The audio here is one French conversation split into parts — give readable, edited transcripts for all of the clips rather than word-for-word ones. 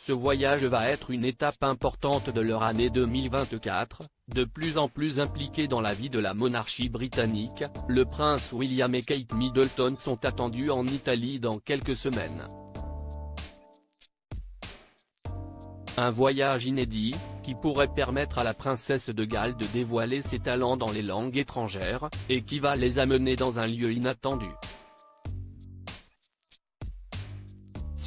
Ce voyage va être une étape importante de leur année 2024, de plus en plus impliqués dans la vie de la monarchie britannique. Le prince William et Kate Middleton sont attendus en Italie dans quelques semaines. Un voyage inédit, qui pourrait permettre à la princesse de Galles de dévoiler ses talents dans les langues étrangères, et qui va les amener dans un lieu inattendu.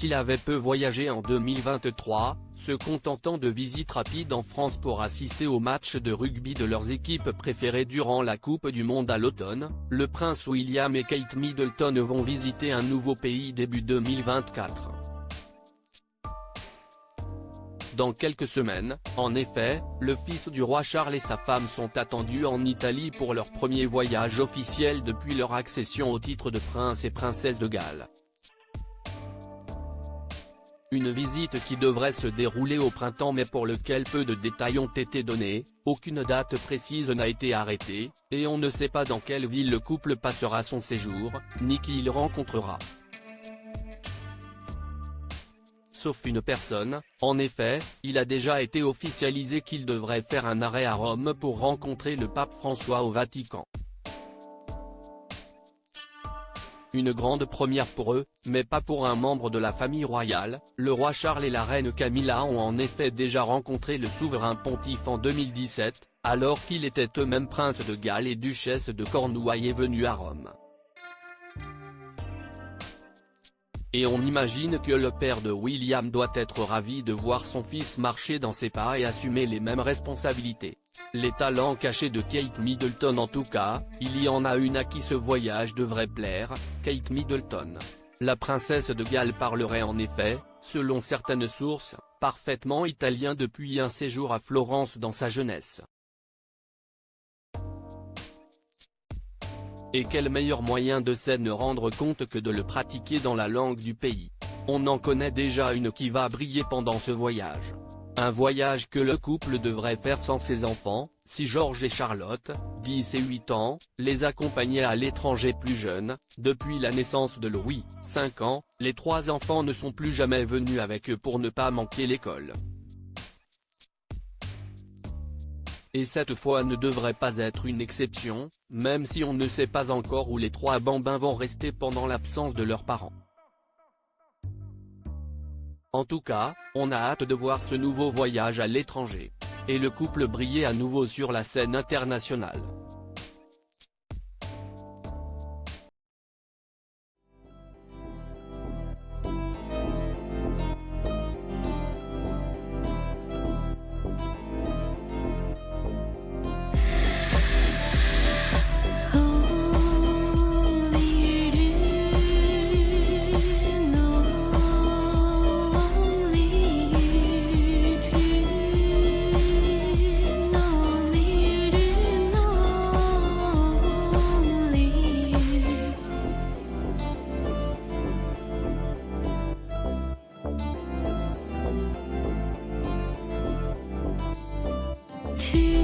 S'il avait peu voyagé en 2023, se contentant de visites rapides en France pour assister aux matchs de rugby de leurs équipes préférées durant la Coupe du Monde à l'automne, le prince William et Kate Middleton vont visiter un nouveau pays début 2024. Dans quelques semaines, en effet, le fils du roi Charles et sa femme sont attendus en Italie pour leur premier voyage officiel depuis leur accession au titre de prince et princesse de Galles. Une visite qui devrait se dérouler au printemps mais pour lequel peu de détails ont été donnés, aucune date précise n'a été arrêtée, et on ne sait pas dans quelle ville le couple passera son séjour, ni qui il rencontrera. Sauf une personne, en effet, il a déjà été officialisé qu'il devrait faire un arrêt à Rome pour rencontrer le pape François au Vatican. Une grande première pour eux, mais pas pour un membre de la famille royale. Le roi Charles et la reine Camilla ont en effet déjà rencontré le souverain pontife en 2017, alors qu'ils étaient eux-mêmes princes de Galles et duchesse de Cornouailles venus à Rome. Et on imagine que le père de William doit être ravi de voir son fils marcher dans ses pas et assumer les mêmes responsabilités. Les talents cachés de Kate Middleton en tout cas, il y en a une à qui ce voyage devrait plaire, Kate Middleton. La princesse de Galles parlerait en effet, selon certaines sources, parfaitement italien depuis un séjour à Florence dans sa jeunesse. Et quel meilleur moyen de s'en rendre compte que de le pratiquer dans la langue du pays. On en connaît déjà une qui va briller pendant ce voyage. Un voyage que le couple devrait faire sans ses enfants, si George et Charlotte, 10 et 8 ans, les accompagnaient à l'étranger plus jeunes. Depuis la naissance de Louis, 5 ans, les 3 enfants ne sont plus jamais venus avec eux pour ne pas manquer l'école. Et cette fois ne devrait pas être une exception, même si on ne sait pas encore où les 3 bambins vont rester pendant l'absence de leurs parents. En tout cas, on a hâte de voir ce nouveau voyage à l'étranger. Et le couple briller à nouveau sur la scène internationale. To